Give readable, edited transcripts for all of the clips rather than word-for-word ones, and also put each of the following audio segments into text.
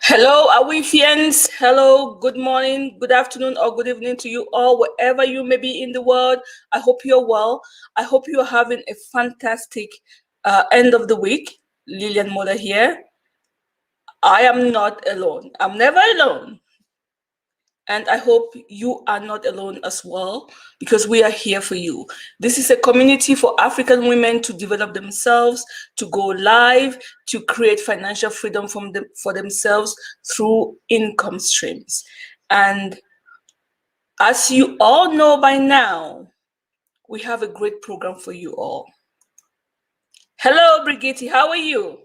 Hello, AWEEFians. Hello, good morning, good afternoon, or good evening to you all, wherever you may be in the world. I hope you're well. I hope you're having a fantastic end of the week. Lillian Mother here. I am not alone. I'm never alone. And I hope you are not alone as well, because we are here for you. This is a community for African women to develop themselves, to go live, to create financial freedom for themselves through income streams. And as you all know by now, we have a great program for you all. Hello, Brigitte, how are you?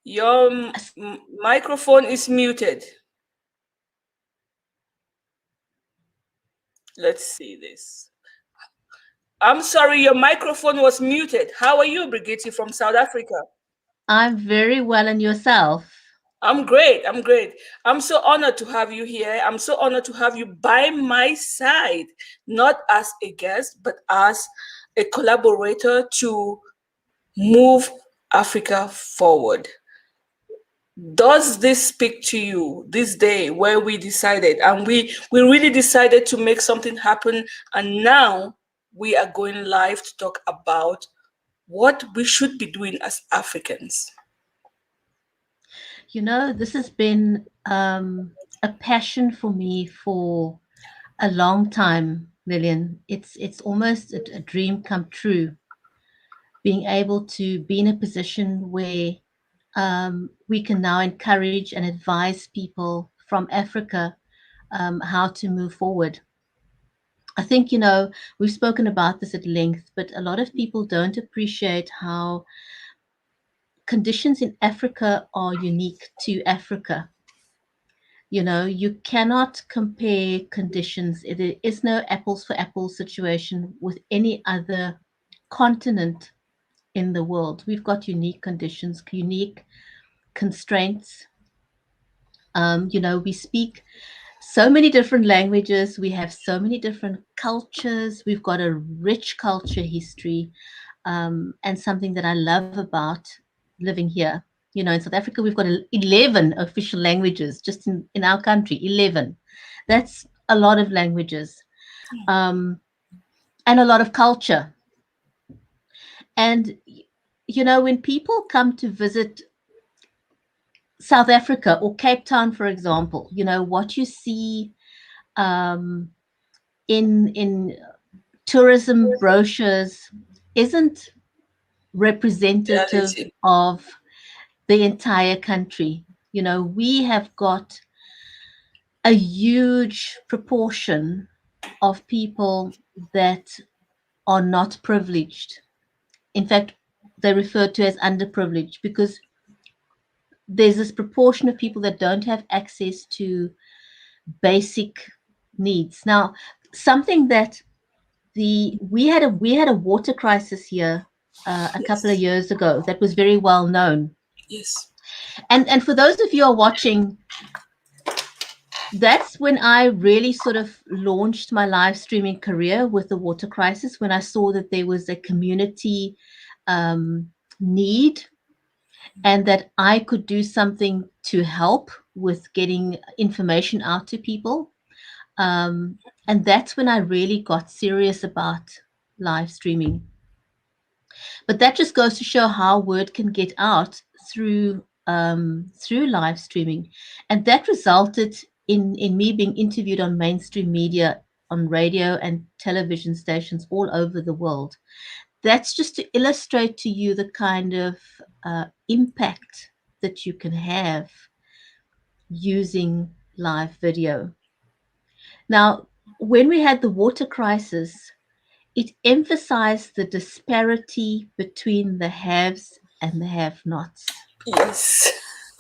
Your microphone is muted. Let's see this. I'm sorry, your microphone was muted. How are you, Brigitte from South Africa? I'm very well, and yourself? I'm great. I'm great. I'm so honored to have you here. I'm so honored to have you by my side, not as a guest, but as a collaborator to move Africa forward. Does this speak to you this day where we decided and we really decided to make something happen, and now we are going live to talk about what we should be doing as Africans? This has been a passion for me for a long time, Lillian. It's almost a dream come true, being able to be in a position where we can now encourage and advise people from Africa how to move forward. I think, we've spoken about this at length, but a lot of people don't appreciate how conditions in Africa are unique to Africa. You cannot compare conditions. It is no apples for apples situation with any other continent in the world. We've got unique conditions, unique constraints. We speak so many different languages. We have so many different cultures. We've got a rich culture history, and something that I love about living here. In South Africa, we've got 11 official languages just in our country, 11. That's a lot of languages, um, and a lot of culture. And, when people come to visit South Africa or Cape Town, for example, what you see um, in tourism brochures isn't representative Reality. of the entire country. We have got a huge proportion of people that are not privileged. In fact, they're referred to as underprivileged because there's this proportion of people that don't have access to basic needs. Now, something that we had a water crisis here a couple of Yes. years ago that was very well known. Yes. And for those of you who are watching, that's when I really sort of launched my live streaming career with the water crisis, when I saw that there was a community um, need and that I could do something to help with getting information out to people. And that's when I really got serious about live streaming. But that just goes to show how word can get out through live streaming, and that resulted in me being interviewed on mainstream media, on radio and television stations all over the world. That's just to illustrate to you the kind of impact that you can have using live video. Now, when we had the water crisis, it emphasized the disparity between the haves and the have nots. Yes.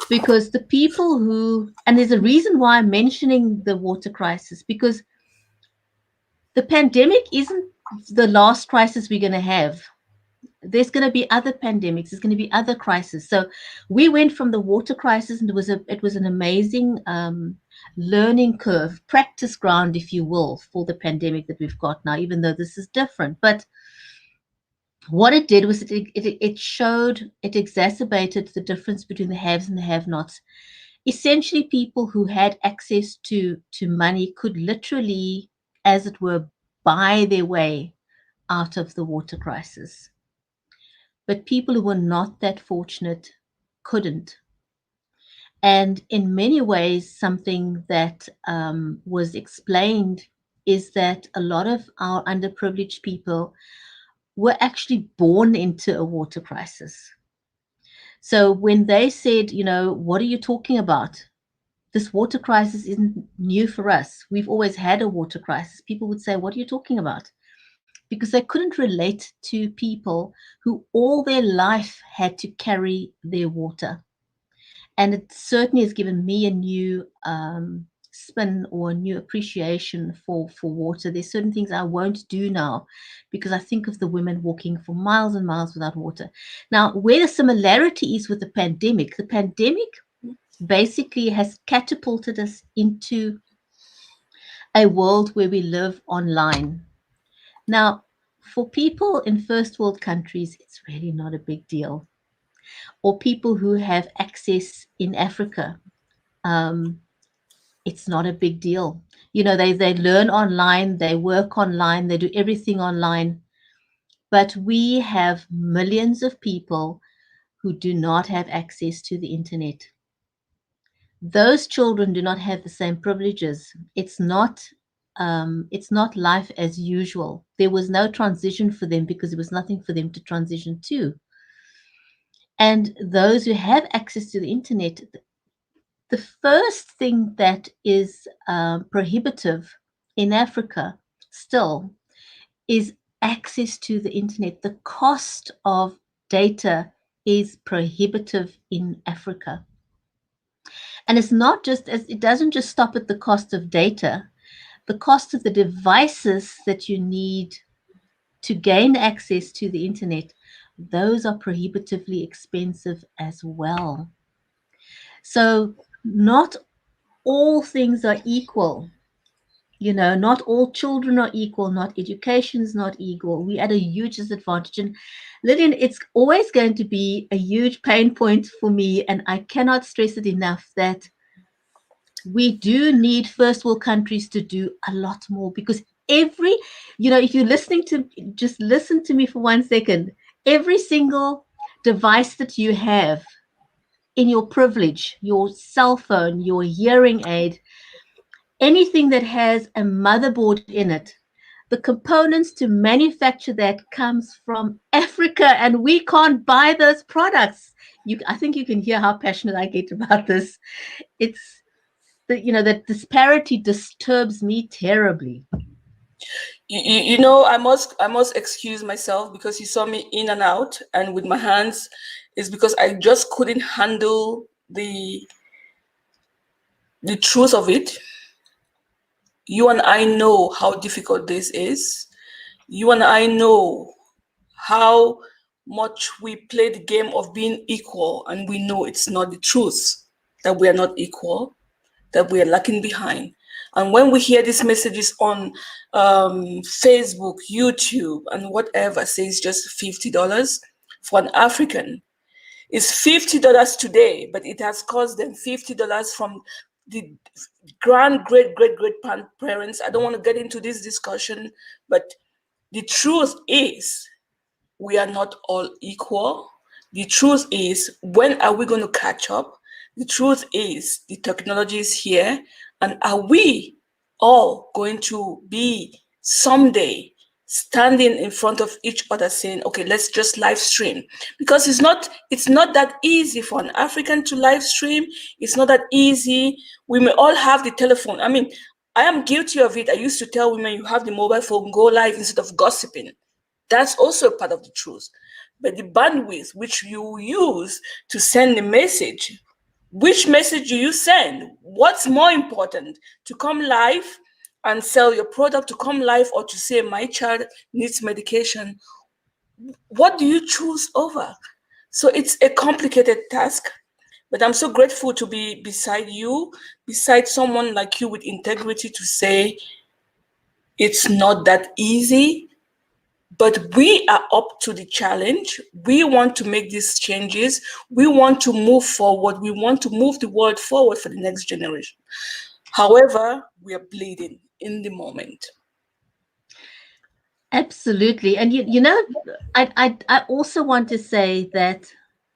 Because the people who, and there's a reason why I'm mentioning the water crisis, because the pandemic isn't the last crisis we're going to have. There's going to be other pandemics, there's going to be other crises. So we went from the water crisis, and it was an amazing learning curve, practice ground, if you will, for the pandemic that we've got now, even though this is different. But What it did was it exacerbated the difference between the haves and the have-nots. Essentially, people who had access to money could literally, as it were, buy their way out of the water crisis. But people who were not that fortunate couldn't. And in many ways, something that was explained is that a lot of our underprivileged people were actually born into a water crisis. So when they said, what are you talking about? This water crisis isn't new for us. We've always had a water crisis. People would say, what are you talking about? Because they couldn't relate to people who all their life had to carry their water. And it certainly has given me a new spin or a new appreciation for water. There's certain things I won't do now because I think of the women walking for miles and miles without water. Now, where the similarity is with the pandemic basically has catapulted us into a world where we live online. Now, for people in first world countries, it's really not a big deal. Or people who have access in Africa, it's not a big deal. They learn online, they work online, they do everything online. But we have millions of people who do not have access to the internet. Those children do not have the same privileges. It's not life as usual. There was no transition for them because there was nothing for them to transition to. And those who have access to the internet, the first thing that is prohibitive in Africa still is access to the internet. The cost of data is prohibitive in Africa. And it doesn't just stop at the cost of data, the cost of the devices that you need to gain access to the internet, those are prohibitively expensive as well. So, not all things are equal. Not all children are equal, not education is not equal. We at a huge disadvantage. And Lillian, it's always going to be a huge pain point for me. And I cannot stress it enough that we do need first world countries to do a lot more because if you're listening to, just listen to me for 1 second. Every single device that you have in your privilege, your cell phone, your hearing aid, anything that has a motherboard in it, the components to manufacture that comes from Africa, and we can't buy those products. I think you can hear how passionate I get about this. It's that disparity disturbs me terribly. I must excuse myself because you saw me in and out, and with my hands, is because I just couldn't handle the truth of it. You and I know how difficult this is. You and I know how much we play the game of being equal, and we know it's not the truth, that we are not equal, that we are lacking behind. And when we hear these messages on Facebook, YouTube, and whatever says just $50 for an African, it's $50 today, but it has cost them $50 from the great parents. I don't want to get into this discussion, but the truth is we are not all equal. The truth is, when are we going to catch up? The truth is, the technology is here, and are we all going to be someday standing in front of each other saying, okay, let's just live stream? Because it's not that easy for an African to live stream. It's not that easy. We may all have the telephone. I mean, I am guilty of it. I used to tell women, you have the mobile phone, go live instead of gossiping. That's also part of the truth. But the bandwidth which you use to send the message, which message do you send? What's more important? To come live and sell your product, to come live, or to say my child needs medication? What do you choose over? So it's a complicated task, but I'm so grateful to be beside you, beside someone like you with integrity, to say it's not that easy, But we are up to the challenge. We want to make these changes. We want to move forward. We want to move the world forward for the next generation. However, we are bleeding in the moment. Absolutely. And you know, I also want to say that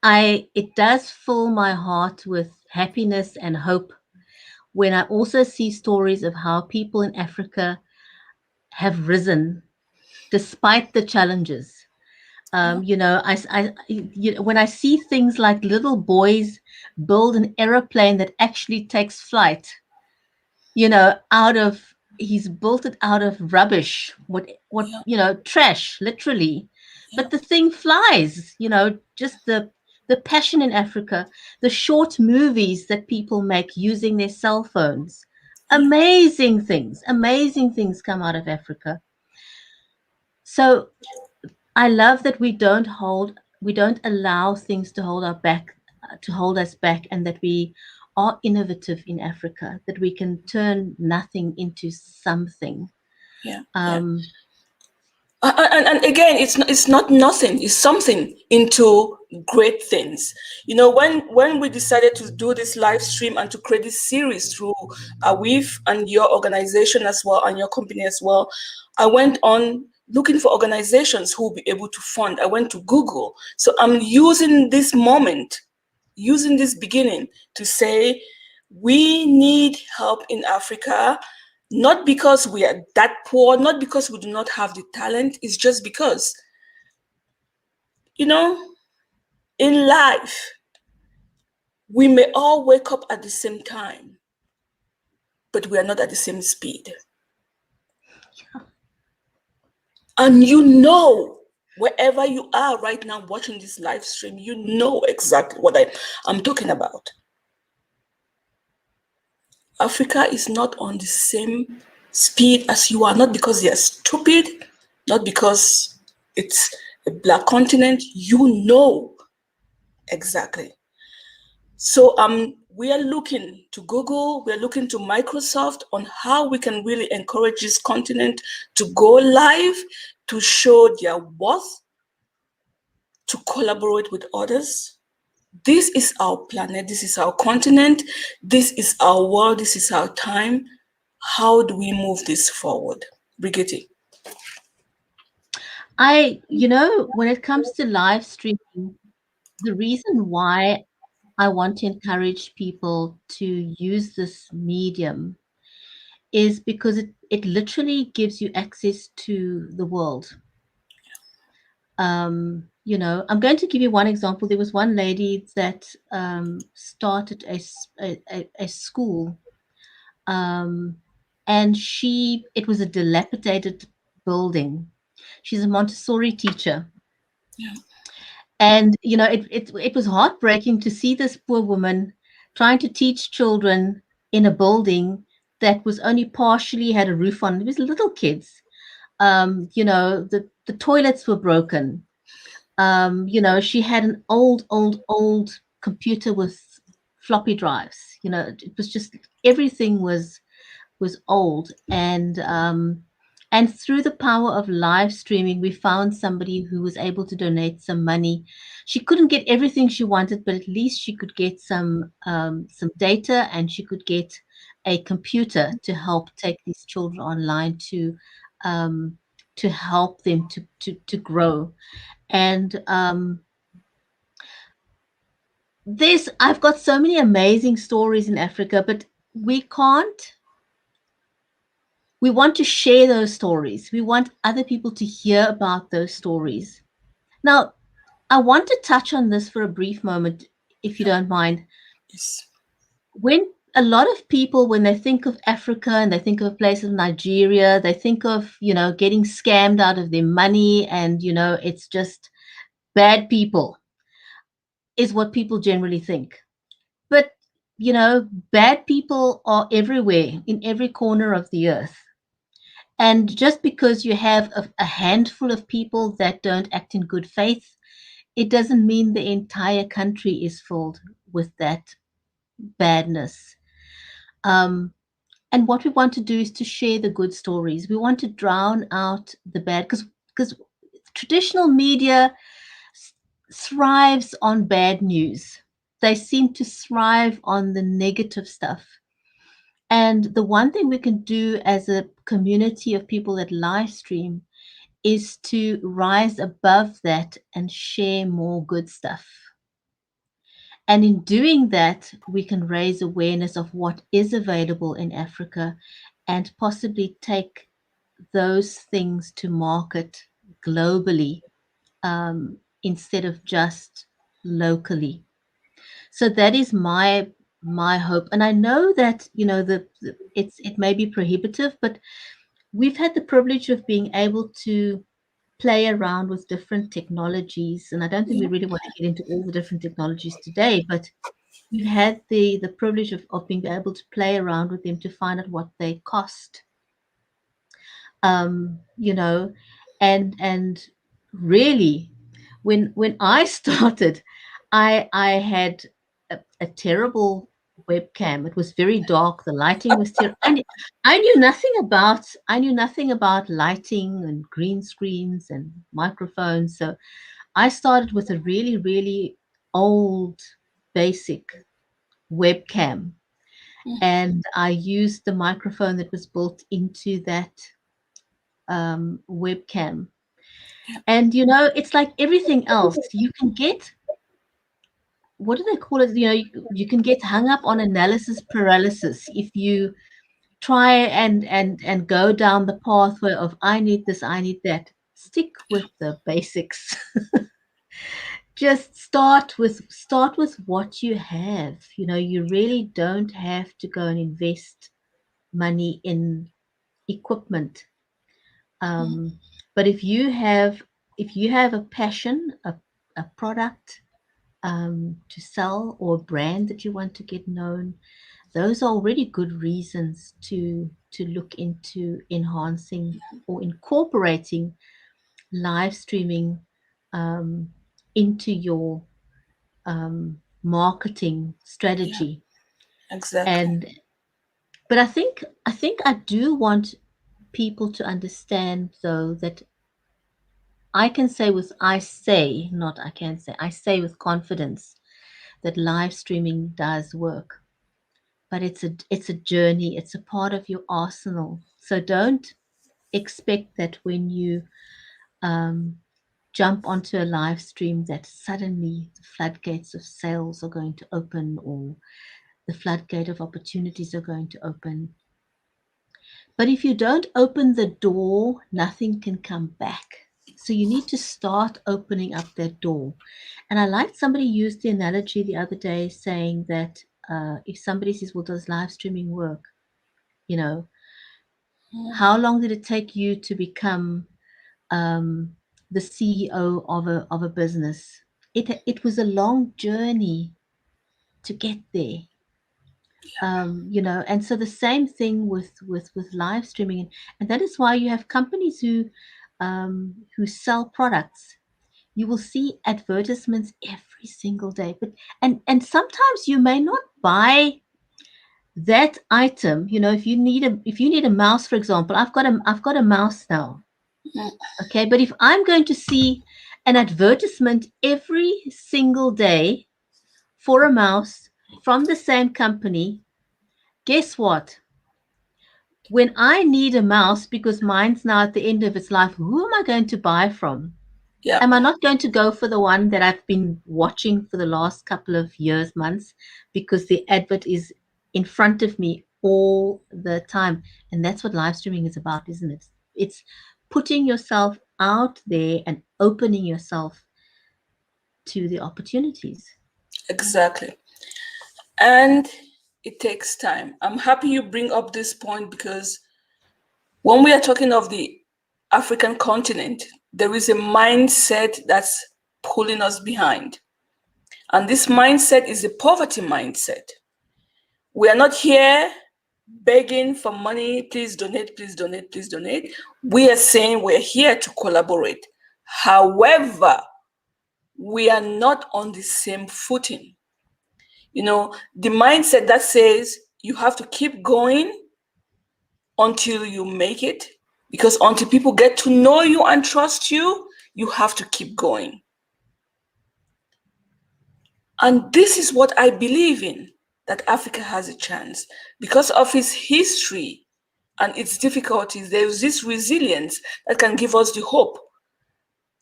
it does fill my heart with happiness and hope when I also see stories of how people in Africa have risen despite the challenges. Yeah, You know, when I see things like little boys build an aeroplane that actually takes flight, you know, out of he's built it out of rubbish, yeah, trash, literally. yeah, But the thing flies, you know, just the passion in Africa, the short movies that people make using their cell phones. yeah, Amazing things come out of Africa. So I love that we don't allow things to hold us back, and that we are innovative in Africa, that we can turn nothing into something. yeah, yeah. Um, And again, it's not nothing. It's something into great things. You know, when we decided to do this live stream and to create this series through AWEEF and your organization as well and your company as well, I went on looking for organizations who will be able to fund. I went to Google. So I'm using this moment, using this beginning to say we need help in Africa, not because we are that poor, not because we do not have the talent, it's just because, you know, in life, we may all wake up at the same time, but we are not at the same speed. And you know, wherever you are right now watching this live stream, you know exactly what I'm talking about. Africa is not on the same speed as you are, not because they are stupid, not because it's a black continent. You know exactly. So we are looking to Google, we are looking to Microsoft on how we can really encourage this continent to go live, to show their worth, to collaborate with others. This is our planet, this is our continent, this is our world, this is our time. How do we move this forward? Brigitte. when it comes to live streaming, the reason why I want to encourage people to use this medium is because it literally gives you access to the world. I'm going to give you one example. There was one lady that started a school, um, and it was a dilapidated building. She's a Montessori teacher, Yeah, and it was heartbreaking to see this poor woman trying to teach children in a building that was only partially had a roof on. It was little kids. The toilets were broken. She had an old computer with floppy drives. It was just everything was old, and through the power of live streaming, we found somebody who was able to donate some money. She couldn't get everything she wanted, but at least she could get some data, and she could get a computer to help take these children online um, to help them to grow. And this I've got so many amazing stories in Africa, but we can't we want to share those stories. We want other people to hear about those stories. Now, I want to touch on this for a brief moment, if you don't mind. yes. When a lot of people, when they think of Africa and they think of a place of Nigeria, they think of, getting scammed out of their money, and, it's just bad people, is what people generally think. But, bad people are everywhere, in every corner of the earth. And just because you have a handful of people that don't act in good faith, it doesn't mean the entire country is filled with that badness. Um, and what we want to do is to share the good stories. We want to drown out the bad, because traditional media thrives on bad news. They seem to thrive on the negative stuff. And the one thing we can do as a community of people that live stream is to rise above that and share more good stuff. And in doing that, we can raise awareness of what is available in Africa and possibly take those things to market globally, instead of just locally. So that is my hope. And I know that, it may be prohibitive, but we've had the privilege of being able to play around with different technologies. And I don't think we Yeah. really want to get into all the different technologies today, but we've had the privilege of being able to play around with them to find out what they cost. You know, and really, when I started, I had a terrible webcam. It was very dark. The lighting was terrible. I knew nothing about lighting and green screens and microphones. So I started with a really, really old, basic webcam, and I used the microphone that was built into that webcam. And it's like everything else. You can get, what do they call it? You can get hung up on analysis paralysis if you try and go down the pathway of I need this, I need that. Stick with the basics. Just start with what you have. You really don't have to go and invest money in equipment. Um, but if you have a passion, a product to sell, or a brand that you want to get known, those are already good reasons to look into enhancing or incorporating live streaming um, into your marketing Yeah. strategy. Exactly. And but I think I do want people to understand, though, that I say with confidence that live streaming does work, but it's a journey. It's a part of your arsenal. So don't expect that when you um, jump onto a live stream that suddenly the floodgates of sales are going to open, or the floodgate of opportunities are going to open. But if you don't open the door, nothing can come back. So you need to start opening up that door. And I liked somebody used the analogy the other day, saying that if somebody says, well, does live streaming work? You know, how long did it take you to become the CEO of a business? It was a long journey to get there. And so the same thing with live streaming, and that is why you have companies who sell products. You will see advertisements every single day, but and sometimes you may not buy that item. If you need a mouse, for example. I've got a mouse now. Okay, but if I'm going to see an advertisement every single day for a mouse from the same company, guess what? When I need a mouse because mine's now at the end of its life, who am I going to buy from? Yeah. Am I not going to go for the one that I've been watching for the last couple of years, months, because the advert is in front of me all the time? And that's what live streaming is about, isn't it? It's putting yourself out there and opening yourself to the opportunities. Exactly. And it takes time. I'm happy you bring up this point, because when we are talking of the African continent, there is a mindset that's pulling us behind. And this mindset is a poverty mindset. We are not here begging for money, please donate, please donate, please donate. We are saying we're here to collaborate. However, we are not on the same footing. The mindset that says you have to keep going until you make it, because until people get to know you and trust you, You have to keep going. And this is what I believe in, that Africa has a chance. Because of its history and its difficulties, there is this resilience that can give us the hope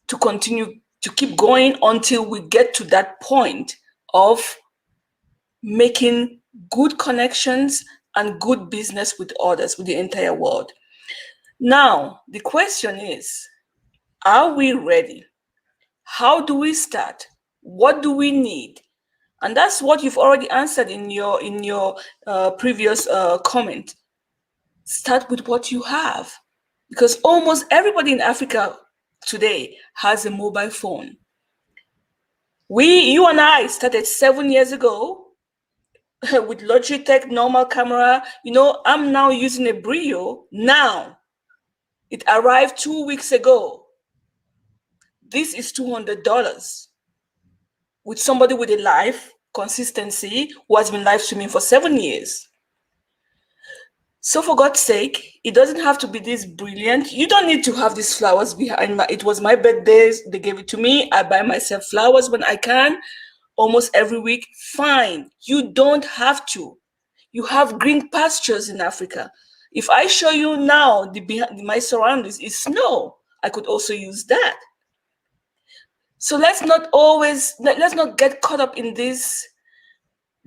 to continue to keep going until we get to that point of making good connections and good business with others, with the entire world. Now, the question is, are we ready? How do we start? What do we need? And that's what you've already answered in your previous comment. Start with what you have, because almost everybody in Africa today has a mobile phone. You and I started 7 years ago with Logitech normal camera. I'm now using a Brio now. It arrived 2 weeks ago. This is $200 with somebody with a live consistency who has been live streaming for 7 years. So for God's sake, it doesn't have to be this brilliant. You don't need to have these flowers behind it was my birthday. They gave it to me. I buy myself flowers when I can, almost every week. Fine. You don't have to. You have green pastures in Africa. If I show you now my surroundings is snow, I could also use that. So let's not get caught up in these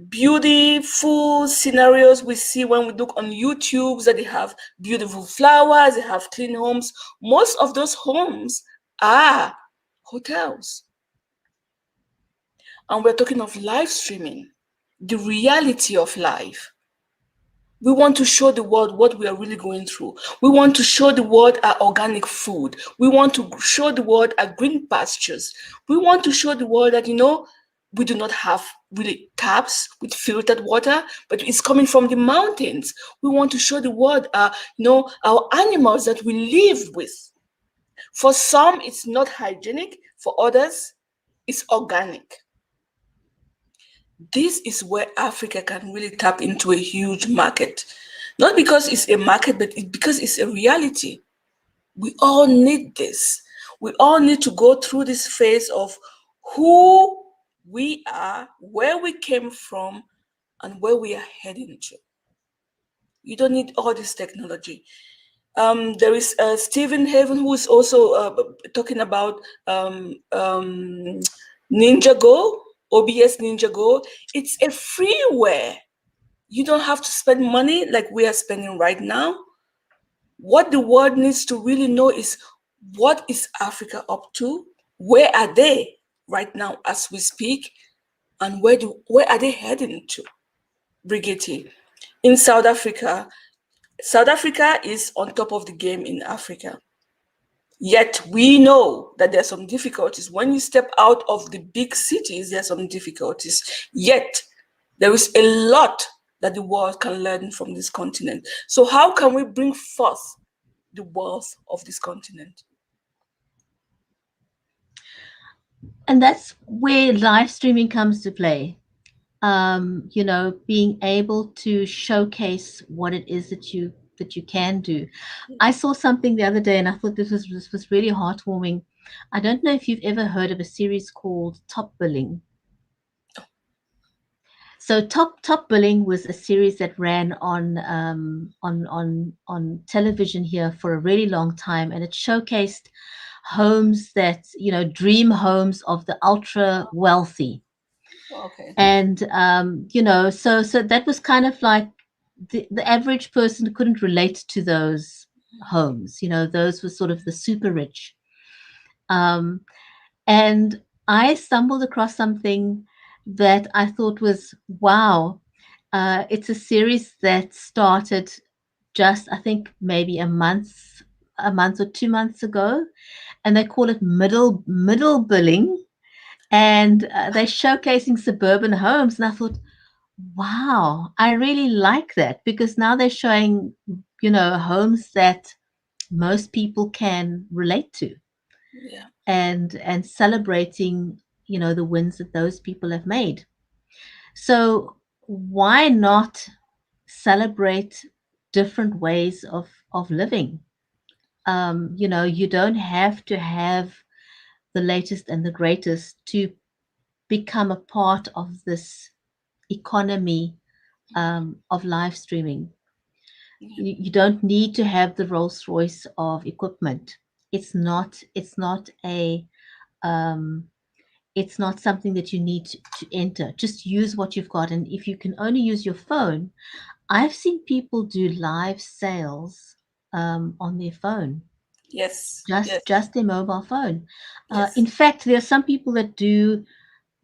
beautiful scenarios we see when we look on YouTube, that they have beautiful flowers, they have clean homes. Most of those homes are hotels. And we're talking of live streaming, the reality of life. We want to show the world what we are really going through. We want to show the world our organic food. We want to show the world our green pastures. We want to show the world that, we do not have really taps with filtered water, but it's coming from the mountains. We want to show the world, our animals that we live with. For some, it's not hygienic. For others, it's organic. This is where Africa can really tap into a huge market. Not because it's a market, but because it's a reality. We all need this. We all need to go through this phase of who we are, where we came from, and where we are heading to. You don't need all this technology. There is Stephen Haven, who is also talking about Ninja Go, OBS Ninja Go. It's a freeware. You don't have to spend money like we are spending right now. What the world needs to really know is, what is Africa up to? Where are they right now as we speak? And where are they heading to? Brigitte, in South Africa is on top of the game in Africa. Yet we know that there are some difficulties. When you step out of the big cities, there are some difficulties. Yet there is a lot that the world can learn from this continent. So how can we bring forth the wealth of this continent? And that's where live streaming comes to play. Being able to showcase what it is that you can do. I saw something the other day, and I thought this was really heartwarming. I don't know if you've ever heard of a series called Top Billing. So Top Billing was a series that ran on television here for a really long time, and it showcased homes that, dream homes of the ultra wealthy. Okay. And so that was kind of like the average person couldn't relate to those homes. Those were sort of the super rich. And I stumbled across something that I thought was, wow. It's a series that started just, I think, maybe a month or 2 months ago, and they call it middle billing, and they're showcasing suburban homes. And I thought, wow, I really like that, because now they're showing, homes that most people can relate to. Yeah. And celebrating, the wins that those people have made. So why not celebrate different ways of living? You don't have to have the latest and the greatest to become a part of this economy of live streaming. You don't need to have the Rolls Royce of equipment. It's not a um, it's not something that you need to enter. Just use what you've got, and if you can only use your phone, I've seen people do live sales on their phone, Yes, yes, just their mobile phone. In yes. fact, there are some people that do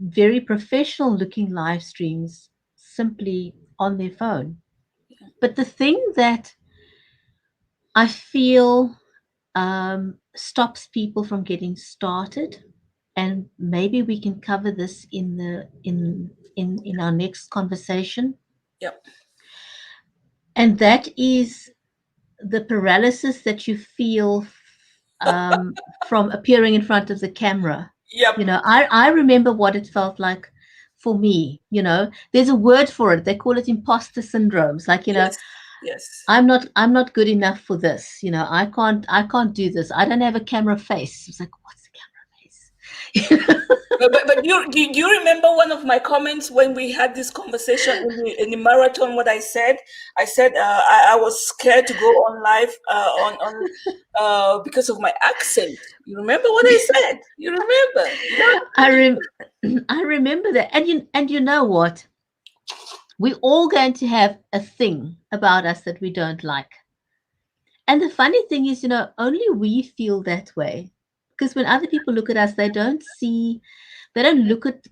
very professional looking live streams simply on their phone. But the thing that I feel stops people from getting started, and maybe we can cover this in the in our next conversation, Yep. and that is the paralysis that you feel from appearing in front of the camera. Yep. I remember what it felt like for me. There's a word for it. They call it imposter syndromes. Like, Yes. Yes. I'm not good enough for this. I can't do this. I don't have a camera face. It's like, what's the camera face? But do you remember one of my comments when we had this conversation in the marathon? What I said? I said I was scared to go on live on because of my accent. You remember what I said? You remember? You know? I remember that. And you know what? We're all going to have a thing about us that we don't like. And the funny thing is, only we feel that way. Because when other people look at us, they don't look at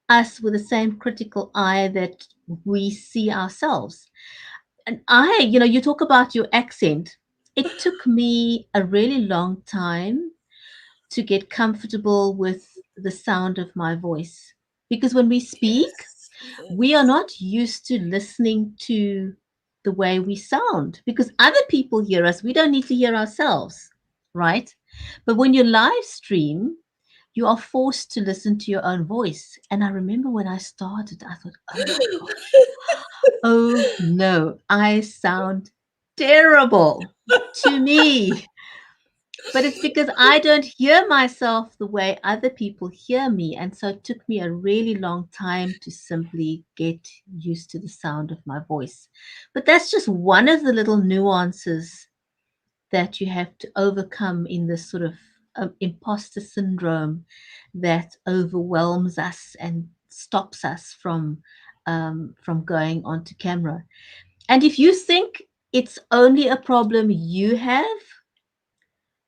us with the same critical eye that we see ourselves. And you talk about your accent. It took me a really long time to get comfortable with the sound of my voice. Because when we speak, Yes. we are Yes. not used to listening to the way we sound because other people hear us. We don't need to hear ourselves, right? But when you live stream, you are forced to listen to your own voice. And I remember when I started, I thought, oh my gosh, oh no, I sound terrible to me. But it's because I don't hear myself the way other people hear me. And so it took me a really long time to simply get used to the sound of my voice. But that's just one of the little nuances that you have to overcome in this sort of imposter syndrome that overwhelms us and stops us from going onto camera. And if you think it's only a problem you have,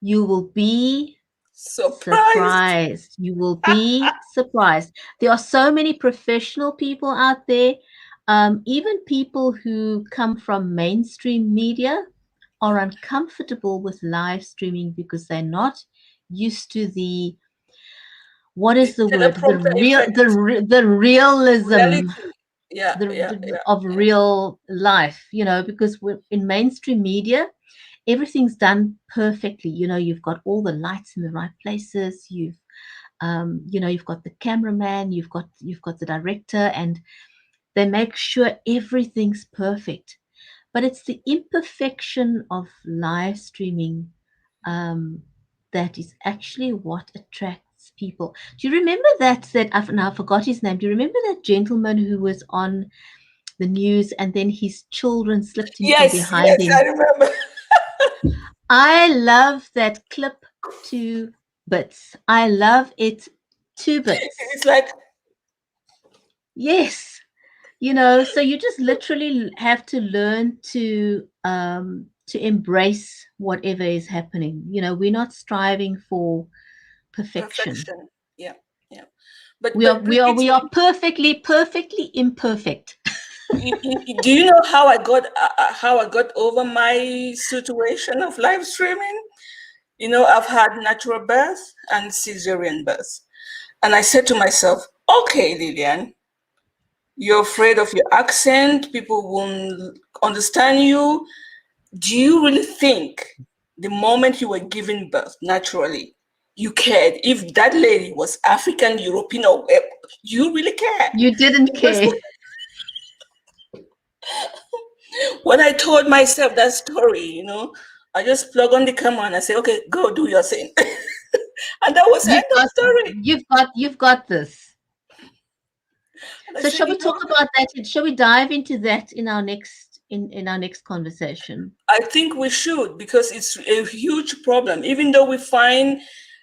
you will be Surprised. surprised. You will be surprised. There are so many professional people out there, even people who come from mainstream media are Yeah. uncomfortable with live streaming because they're not used to the what The is the word teleprompter effect. the realism Reality. Yeah. Yeah. Yeah. of Yeah. real life, because in mainstream media everything's done perfectly. You've got all the lights in the right places. You've got the cameraman, you've got the director, and they make sure everything's perfect. But it's the imperfection of live streaming um, that is actually what attracts people. Do you remember that I forgot his name? Do you remember that gentleman who was on the news and then his children slipped in from Yes. behind Yes. I him? remember. I love that clip to bits. I love it to bits. It's like Yes. So you just literally have to learn to embrace whatever is happening. We're not striving for perfection. perfection. Yeah. Yeah. But We are but we are it's we are perfectly imperfect. do you know how I got over my situation of live streaming? I've had natural birth and cesarean birth, and I said to myself, "Okay, Lillian, you're afraid of your accent. People won't understand you. Do you really think the moment you were giving birth naturally, you cared if that lady was African, European, or you really care?" You didn't Because care. when I told myself that story, I just plug on the camera and I say, "Okay, go do your thing." And that was the end of story. You've got this. And I So said, shall we talk about that? Shall we dive into that in our next in our next conversation? I think we should, because it's a huge problem. Even though we find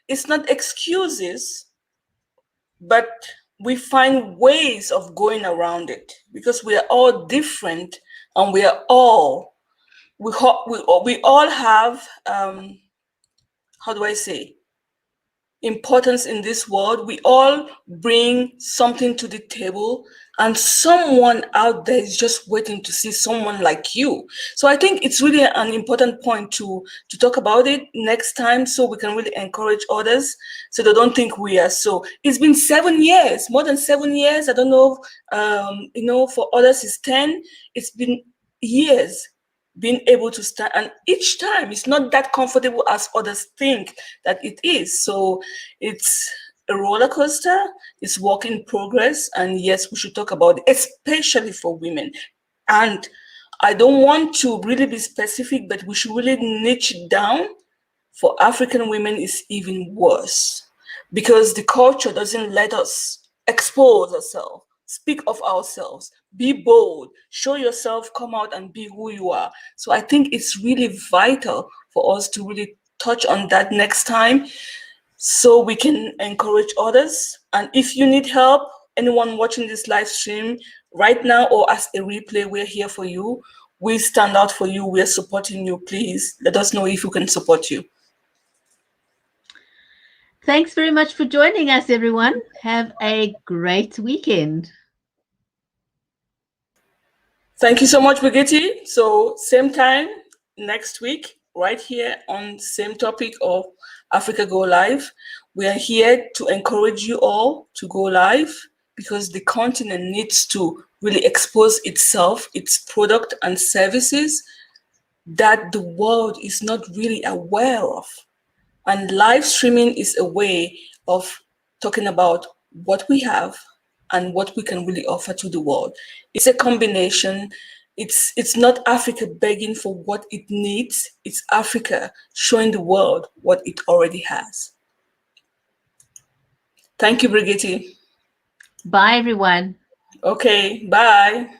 it's not excuses, but we find ways of going around it, because we are all different, and we are all we all have how do I say, importance in this world. We all bring something to the table, and someone out there is just waiting to see someone like you. So I think it's really an important point to talk about it next time, so we can really encourage others, so they don't think we are. So it's been 7 years, more than 7 years. I don't know, for others it's 10. It's been years being able to stand, and each time it's not that comfortable as others think that it is. So it's a roller coaster, it's work in progress, and yes, we should talk about it, especially for women. And I don't want to really be specific, but we should really niche it down. For African women, is even worse, because the culture doesn't let us expose ourselves, speak of ourselves, be bold, show yourself, come out and be who you are. So I think it's really vital for us to really touch on that next time, so we can encourage others. And if you need help, anyone watching this live stream right now or as a replay, we're here for you. We stand out for you. We're supporting you. Please let us know if we can support you. Thanks very much for joining us, everyone. Have a great weekend. Thank you so much, Brigitte. So same time next week, right here on same topic of Africa Go Live. We are here to encourage you all to go live, because the continent needs to really expose itself, its product and services that the world is not really aware of. And live streaming is a way of talking about what we have and what we can really offer to the world. It's a combination. It's not Africa begging for what it needs. It's Africa showing the world what it already has. Thank you, Brigitte. Bye, everyone. Okay, bye.